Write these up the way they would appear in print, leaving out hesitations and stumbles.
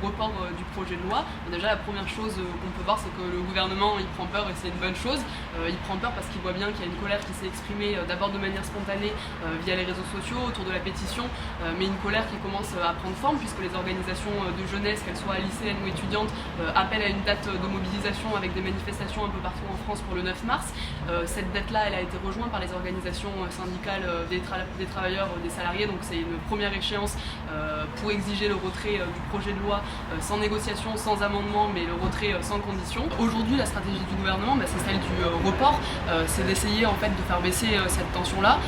report du projet de loi. Déjà la première chose qu'on peut voir, c'est que le gouvernement il prend peur et c'est une bonne chose. Il prend peur parce qu'il voit bien qu'il y a une colère qui s'est exprimée d'abord de manière spontanée via les réseaux sociaux autour de la pétition, mais une colère qui commence à prendre forme puisque les organisations de jeunesse, qu'elles soient lycéennes ou étudiantes, appellent à une date de mobilisation avec des manifestations un peu partout en France pour le 9 mars. Cette date-là, elle a été rejointe par les organisations syndicales des travailleurs, des salariés, donc c'est une première échéance pour exiger le retrait du projet de loi sans négociation, sans amendement, mais le retrait sans condition. Aujourd'hui, la stratégie du gouvernement, c'est celle du report, c'est d'essayer en fait de faire baisser cette tension-là,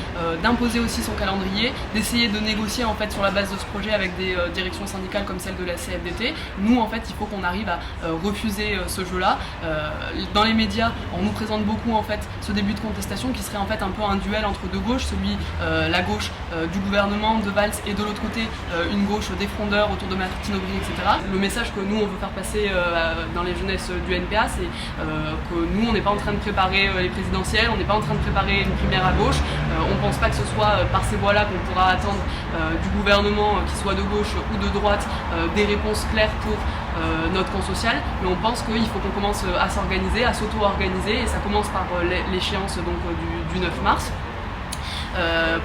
d'imposer aussi son calendrier, d'essayer de négocier en fait sur la base de ce projet avec des directions syndicales comme celle de la CFDT. Nous, en fait, il faut qu'on arrive à refuser ce jeu-là. Dans les médias, on nous présente beaucoup en fait ce début de contestation qui serait en fait un peu un duel entre deux gauches, la gauche du gouvernement, de Valls, et de l'autre côté une gauche des frondeurs autour de Martine Aubry, etc. Le message que nous on veut faire passer dans les jeunesses du NPA, c'est que nous on n'est pas en train de préparer les présidentielles, on n'est pas en train de préparer une primaire à gauche, on ne pense pas que ce soit par ces voies-là qu'on pourra attendre du gouvernement, qu'il soit de gauche ou de droite, des réponses claires pour notre camp social, mais on pense qu'il faut qu'on commence à s'organiser, à s'auto-organiser, et ça commence par l'échéance donc du 9 mars.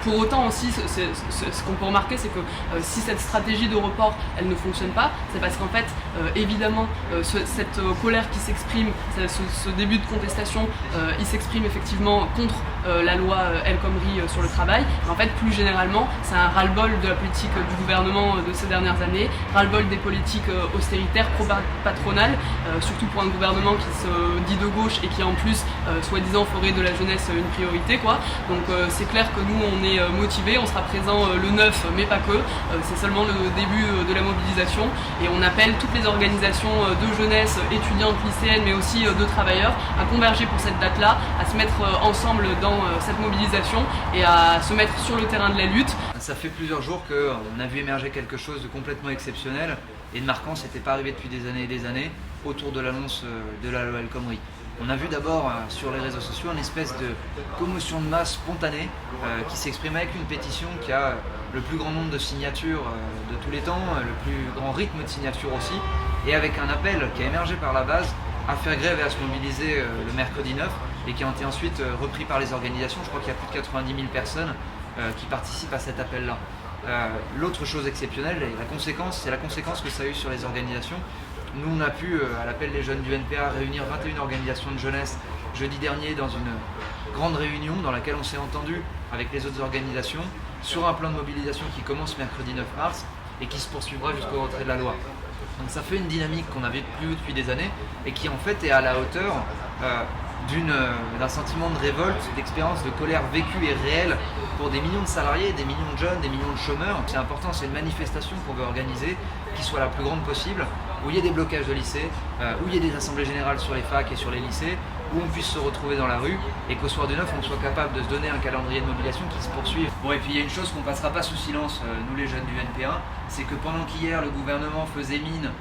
Pour autant aussi, ce qu'on peut remarquer, c'est que si cette stratégie de report elle ne fonctionne pas, c'est parce qu'en fait évidemment cette colère qui s'exprime, ce début de contestation, il s'exprime effectivement contre la loi El Khomri sur le travail, mais en fait plus généralement c'est un ras-le-bol de la politique du gouvernement de ces dernières années, ras-le-bol des politiques austéritaires, pro-patronales, surtout pour un gouvernement qui se dit de gauche et qui en plus soi-disant ferait de la jeunesse une priorité quoi. Donc c'est clair que nous on est motivés, on sera présent le 9 mais pas que, c'est seulement le début de la mobilisation et on appelle toutes les organisations de jeunesse, étudiantes, lycéennes mais aussi de travailleurs à converger pour cette date là, à se mettre ensemble dans cette mobilisation et à se mettre sur le terrain de la lutte. Ça fait plusieurs jours qu'on a vu émerger quelque chose de complètement exceptionnel et de marquant, c'était pas arrivé depuis des années et des années autour de l'annonce de la loi El Khomri. On a vu d'abord sur les réseaux sociaux une espèce de commotion de masse spontanée qui s'exprime avec une pétition qui a le plus grand nombre de signatures de tous les temps, le plus grand rythme de signature aussi, et avec un appel qui a émergé par la base à faire grève et à se mobiliser le mercredi 9 et qui a été ensuite repris par les organisations. Je crois qu'il y a plus de 90 000 personnes qui participent à cet appel-là. L'autre chose exceptionnelle, et la conséquence, c'est la conséquence que ça a eu sur les organisations. Nous, on a pu, à l'appel des jeunes du NPA, réunir 21 organisations de jeunesse jeudi dernier dans une grande réunion dans laquelle on s'est entendu avec les autres organisations sur un plan de mobilisation qui commence mercredi 9 mars et qui se poursuivra jusqu'au retrait de la loi. Donc ça fait une dynamique qu'on avait plus depuis des années et qui en fait est à la hauteur d'un sentiment de révolte, d'expérience de colère vécue et réelle pour des millions de salariés, des millions de jeunes, des millions de chômeurs. C'est important, c'est une manifestation qu'on veut organiser qui soit la plus grande possible, où il y ait des blocages de lycées, où il y ait des assemblées générales sur les facs et sur les lycées, où on puisse se retrouver dans la rue et qu'au soir du 9 on soit capable de se donner un calendrier de mobilisation qui se poursuive. Bon, et puis il y a une chose qu'on ne passera pas sous silence, nous les jeunes du NP1, c'est que pendant qu'hier le gouvernement faisait mine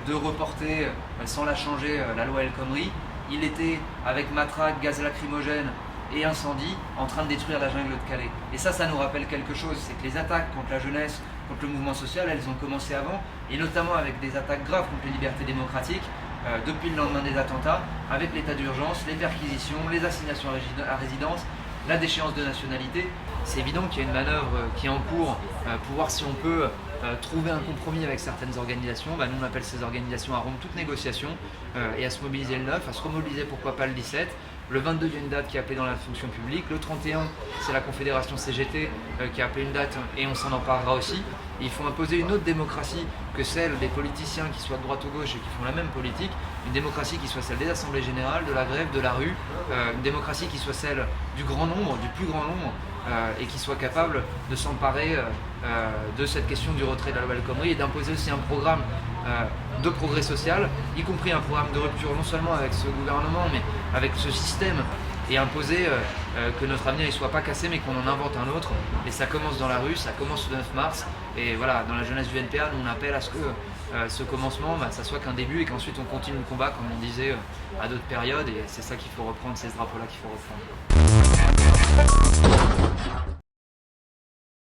de reporter sans la changer la loi El Khomri, il était avec matraque, gaz lacrymogène et incendie en train de détruire la jungle de Calais. Et ça nous rappelle quelque chose, c'est que les attaques contre la jeunesse, contre le mouvement social, elles ont commencé avant, et notamment avec des attaques graves contre les libertés démocratiques, depuis le lendemain des attentats, avec l'état d'urgence, les perquisitions, les assignations à résidence, la déchéance de nationalité. C'est évident qu'il y a une manœuvre qui est en cours pour voir si on peut trouver un compromis avec certaines organisations. Nous on appelle ces organisations à rompre toute négociation et à se mobiliser le 9, à se remobiliser pourquoi pas le 17. Le 22, il y a une date qui est appelée dans la fonction publique. Le 31, c'est la Confédération CGT qui a appelé une date et on s'en emparera aussi. Et il faut imposer une autre démocratie que celle des politiciens qui soient de droite ou gauche et qui font la même politique. Une démocratie qui soit celle des assemblées générales, de la grève, de la rue. Une démocratie qui soit celle du grand nombre, du plus grand nombre. Et qui soit capable de s'emparer de cette question du retrait de la loi El Khomri et d'imposer aussi un programme de progrès social, y compris un programme de rupture non seulement avec ce gouvernement mais avec ce système, et imposer que notre avenir ne soit pas cassé mais qu'on en invente un autre. Et ça commence dans la rue, ça commence le 9 mars, et voilà, dans la jeunesse du NPA, nous on appelle à ce que ce commencement, ça soit qu'un début et qu'ensuite on continue le combat comme on disait à d'autres périodes, et c'est ça qu'il faut reprendre, c'est ce drapeau là qu'il faut reprendre.